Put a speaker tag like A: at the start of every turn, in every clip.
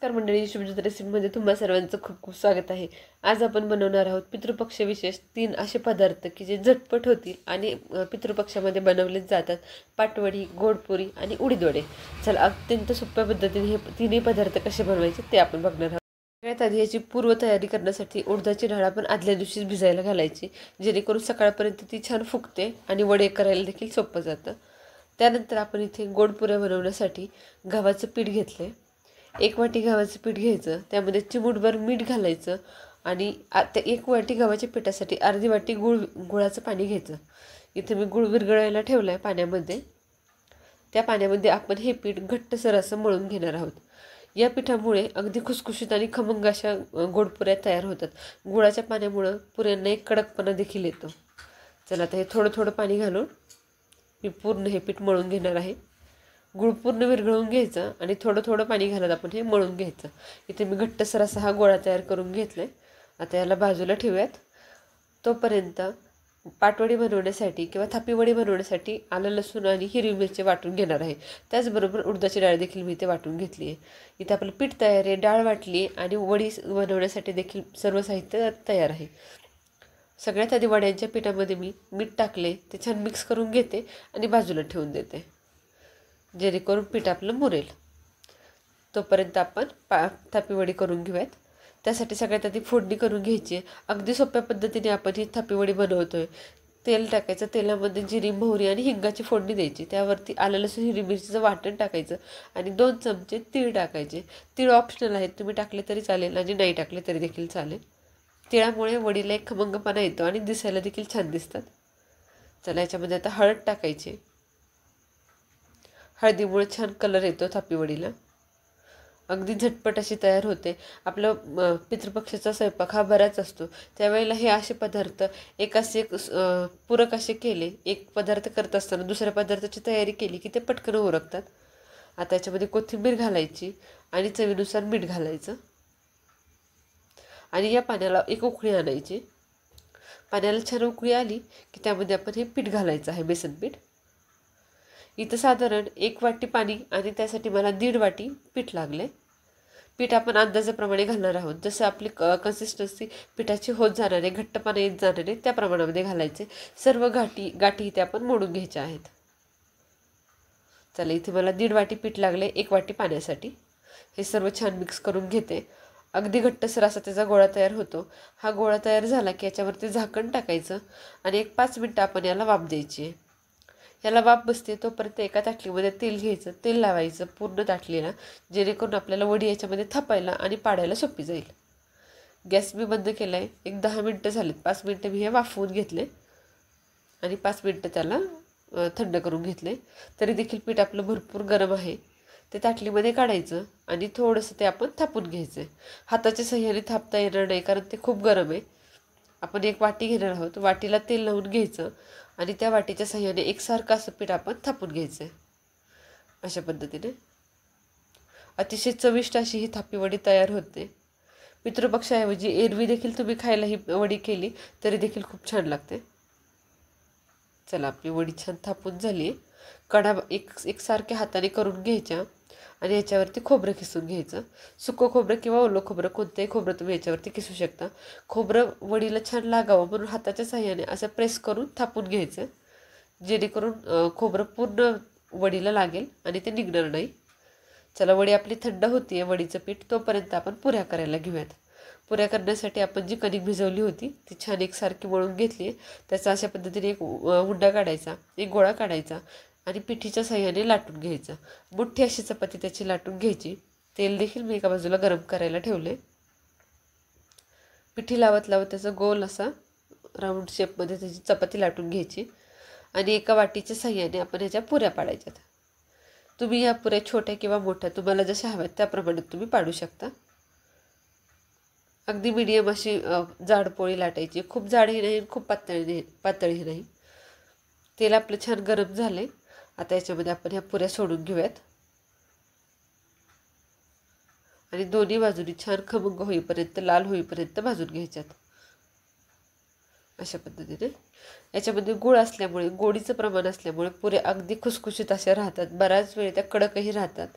A: नमस्कार मंडळी, शुभज्योत रेसिपीमध्ये तुम्हा सर्वांचं खूप खूप स्वागत आहे। आज आपण बनवणार आहोत पितृपक्ष विशेष 3 असे पदार्थ की जे झटपट होतील आणि पितृपक्षामध्ये बनवलेच जातात। पाटवडी, गोडपुरी आणि उडीद वडे। चला अत्यंत सोप्या पद्धतीने हे तिन्ही पदार्थ कसे बनवायचे ते आपण बघणार आहोत। सगळ्यात आधी याची पूर्वतयारी करण्यासाठी उडदाची डाळ आपण आदल्या दिवशीच भिजायला घालायची, जेणेकरून सकाळपर्यंत ती छान फुगते आणि वडे करायला देखील सोपं जातं। त्यानंतर आपण इथे गोडपुऱ्या बनवण्यासाठी गव्हाचं पीठ घेतले। 1 वाटी गव्हाचं पीठ घ्यायचं, त्यामध्ये चिमूटभर मीठ घालायचं आणि त्या 1 वाटी गव्हाच्या पिठासाठी अर्धी वाटी गुळाचं पाणी घ्यायचं। इथे मी गुळ विरघळायला ठेवला आहे पाण्यामध्ये। त्या पाण्यामध्ये आपण हे पीठ घट्टसर असं मळून घेणार आहोत। या पिठामुळे अगदी खुसखुशीत आणि खमंग अशा गोडपुऱ्या तयार होतात। गुळाच्या पाण्यामुळे पुऱ्यांना एक कडकपणा देखील येतो। चला आता हे थोडं थोडं पाणी घालून मी पूर्ण हे पीठ मळून घेणार आहे। गुळ पूर्ण विरघळून घ्यायचं आणि थोडं थोडं पाणी घालत आपण हे मळून घ्यायचं। इथे मी घट्टसर असा हा गोळा तयार करून घेतलाय। आता याला बाजूला ठेवूयात। तोपर्यंत पाटवडी बनवण्यासाठी किंवा थापीवडी बनवण्यासाठी आलं, लसूण आणि हिरवी मिरची वाटून घेणार आहे। त्याचबरोबर उडदाची डाळ देखील मी इथे वाटून घेतली आहे। इथे आपलं पीठ तयार आहे, डाळ वाटली आणि वडी बनवण्यासाठी देखील सर्व साहित्य तयार आहे। सगळ्यात आधी वड्यांच्या पिठामध्ये मी मीठ टाकले, ते छान मिक्स करून घेते आणि बाजूला ठेवून देते, जेणेकरून पीठ आपलं मुरेल। तोपर्यंत आपण थापीवडी करून घेऊयात। त्यासाठी सगळ्यात आधी फोडणी करून घ्यायची। अगदी सोप्या पद्धतीने आपण ही थापीवडी बनवतोय। तेल टाकायचं, तेलामध्ये जिरी, मोहरी आणि हिंगाची फोडणी द्यायची। त्यावरती आलं, लसूण, हिरवी मिरचीचं वाटण टाकायचं आणि 2 चमचे तीळ टाकायचे। तीळ ऑप्शनल आहेत, तुम्ही टाकले तरी चालेल आणि नाही टाकले तरी देखील चालेल। तिळामुळे वडीला एक खमंगपणा येतो आणि दिसायला देखील छान दिसतात। चला याच्यामध्ये आता हळद टाकायची। हळदीमुळे छान कलर येतो थापीवडीला। अगदी झटपट अशी तयार होते। आपलं पितृपक्षाचा स्वयंपाक हा बराच असतो, त्यावेळेला हे असे पदार्थ एकास एक पूरक असे केले, एक पदार्थ करत असताना दुसऱ्या पदार्थाची तयारी केली की ते पटकन उरकतात। आता याच्यामध्ये कोथिंबीर घालायची आणि चवीनुसार मीठ घालायचं आणि या पाण्याला एक उकळी आणायची। पाण्याला छान उकळी आली की त्यामध्ये आपण हे पीठ घालायचं आहे, बेसन पीठ। इथं साधारण 1 वाटी पाणी आणि त्यासाठी मला 1.5 वाटी पीठ लागले। पीठ आपण अंदाजाप्रमाणे घालणार आहोत, जसं आपली कन्सिस्टन्सी पिठाची होत जाणार आहे, घट्टपणा येत जाणार आहे, त्या प्रमाणामध्ये घालायचे। सर्व गाठी इथे आपण मोडून घ्यायच्या आहेत। चला इथे मला 1.5 वाटी पीठ लागले 1 वाटी पाण्यासाठी। हे सर्व छान मिक्स करून घेते। अगदी घट्टसर असा त्याचा गोळा तयार होतो। हा गोळा तयार झाला की याच्यावरती झाकण टाकायचं आणि 5 मिनिटं आपण याला वाफ द्यायची आहे। याला वाफ बसते तोपर्यंत एका ताटलीमध्ये तेल घ्यायचं, तेल लावायचं पूर्ण ताटलीला, जेणेकरून आपल्याला वडी याच्यामध्ये थापायला आणि पाडायला सोपी जाईल। गॅस मी बंद केला आहे। एक 10 मिनिटं झालीत। 5 मिनिटं मी हे वाफवून घेतले आणि 5 मिनिटं त्याला थंड करून घेतले। तरी देखील पीठ आपलं भरपूर गरम आहे। ते ताटलीमध्ये काढायचं आणि थोडंसं ते आपण थापून घ्यायचं। हाताच्या सहाय्याने थापता येणार नाही, कारण ते खूप गरम आहे। आपण एक वाटी घेणार आहोत, वाटीला तेल लावून घ्यायचं आणि त्या वाटीच्या सहाय्याने एकसारखं असं पीठ आपण थापून घ्यायचं आहे। अशा पद्धतीने अतिशय चविष्ट अशी ही थापीवडी तयार होते। पितृपक्षाऐवजी एरवी देखील तुम्ही खायला ही वडी केली तरी देखील खूप छान लागते। चला आपली वडी छान थापून झाली आहे। कडा एकसारख्या हाताने करून घ्यायच्या आणि याच्यावरती खोबरं किसून घ्यायचं। सुकं खोबरं किंवा ओलं खोबरं, कोणतंही खोबरं तुम्ही याच्यावरती किसू शकता। खोबरं वडीला छान लागावं म्हणून हाताच्या साह्याने असं प्रेस करून थापून घ्यायचं, जेणेकरून खोबरं पूर्ण वडीला लागेल आणि ते निघणार नाही। चला वडी आपली थंड होती आहे, वडीचं पीठ, तोपर्यंत आपण पुऱ्या करायला घेऊयात। पुऱ्या करण्यासाठी आपण जी कणिक भिजवली होती ती छान एकसारखी मळून घेतली। त्याचा अशा पद्धतीने एक उंडा काढायचा, एक गोळा काढायचा आणि पिठीच्या साह्याने लाटून घ्यायचं। मोठी अशी चपाती त्याची लाटून घ्यायची। तेल देखील मी एका बाजूला गरम करायला ठेवले। पिठी लावत लावत त्याचा गोल असा राऊंड शेपमध्ये त्याची चपाती लाटून घ्यायची आणि एका वाटीच्या साह्याने आपण ह्याच्या पुऱ्या पाडायच्यात। तुम्ही या पुऱ्या छोट्या किंवा मोठ्या तुम्हाला जशा हव्यात त्याप्रमाणे तुम्ही पाडू शकता। अगदी मीडियम अशी जाड पोळी लाटायची, खूप जाडही नाही खूप पातळही नाही। तेल आपलं छान गरम झाले। आता याच्यामध्ये आपण ह्या पुऱ्या सोडून घेऊयात आणि दोन्ही बाजूनी छान खमंग होईपर्यंत, लाल होईपर्यंत भाजून घ्यायच्यात। अशा पद्धतीने याच्यामध्ये गूळ असल्यामुळे, गोडीचं प्रमाण असल्यामुळे पुऱ्या अगदी खुसखुशीत अशा राहतात, बराच वेळ त्या कडकही राहतात।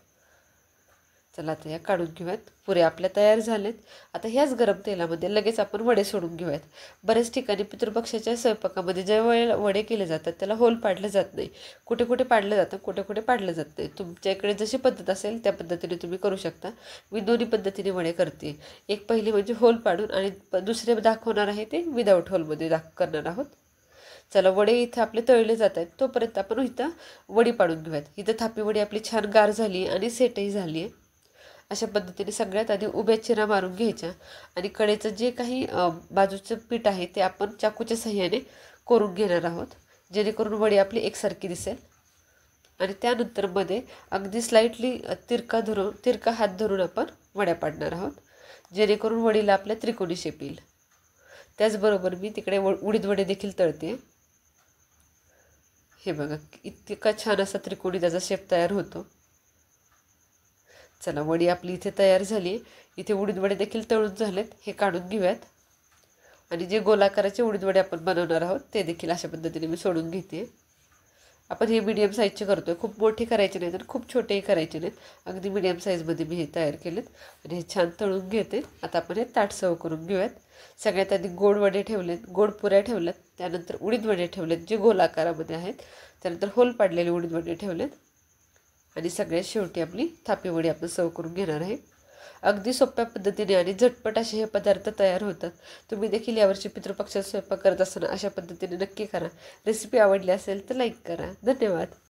A: चला आता या काढून घेऊयात. पुऱ्या आपल्या तयार झालेत. आता ह्याच गरम तेलामध्ये लगेच आपण वडे सोडून घेऊयात. बऱ्याच ठिकाणी पितृपक्षाच्या स्वयंपाकामध्ये ज्या वेळेला वडे केले जातात त्याला होल पाडलं जात नाही. कुठे कुठे पाडलं जातं, कुठे कुठे पाडलं जात नाही. तुमच्या इकडे जशी पद्धत असेल त्या पद्धतीने तुम्ही करू शकता. मी दोन्ही पद्धतीने वडे करते. एक पहिली म्हणजे होल पाडून आणि दुसरे दाखवणार आहे ते विदाऊट होलमध्ये करणार आहोत. चला वडे इथं आपले तळले जात आहेत. तोपर्यंत आपण इथं वडी पाडून घेऊयात. इथं थापी वडी आपली छान गार झाली आणि सेटही झाली आहे. अशा पद्धतीने सगळ्यात आधी उभ्या चिरा मारून घ्यायच्या आणि कडेचं जे काही बाजूचं पीठ आहे ते आपण चाकूच्या सहाय्याने करून घेणार आहोत, जेणेकरून वडी आपली एकसारखी दिसेल. आणि त्यानंतर मध्ये अगदी स्लाइटली तिरका हात धरून आपण वड्या पाडणार आहोत, जेणेकरून वडीला आपल्या त्रिकोणी शेप येईल. त्याचबरोबर मी तिकडे उडीद वडे देखील तळते. हे बघा इतका छान असा त्रिकोणी त्याचा शेप तयार होतो. चला वडी आपली इथे तयार झाली. इथे उडीद वडे देखील तळून झालेत. हे काढून घेऊयात. आणि जे गोलाकाराचे उडीद वडे आपण बनवणार आहोत ते देखील अशा पद्धतीने मी सोडून घेते. आपण हे मीडियम साईजचे करतोय. खूप मोठे करायचे नाहीत आणि खूप छोटेही करायचे नाहीत. अगदी मीडियम साईजमध्ये मी हे तयार केलेत आणि हे छान तळून घेते. आता आपण हे ताट सर्व करून घेऊयात. सगळ्यात आधी गोड वडे ठेवलेत, गोड पुऱ्या ठेवल्यात, त्यानंतर उडीद वडे ठेवलेत जे गोल आकारामध्ये आहेत, त्यानंतर होल पाडलेले उडीद वडे ठेवलेत आणि सगळ्यात शेवटी आपली थापी वडी आपण सर्व करून घेणार आहे. अगदी सोप्या पद्धतीने आणि झटपट असे हे पदार्थ तयार होतात. तुम्ही देखील यावर्षी पितृपक्षात स्वयंपाक करत असताना अशा पद्धतीने नक्की करा. रेसिपी आवडली असेल तर लाईक करा. धन्यवाद.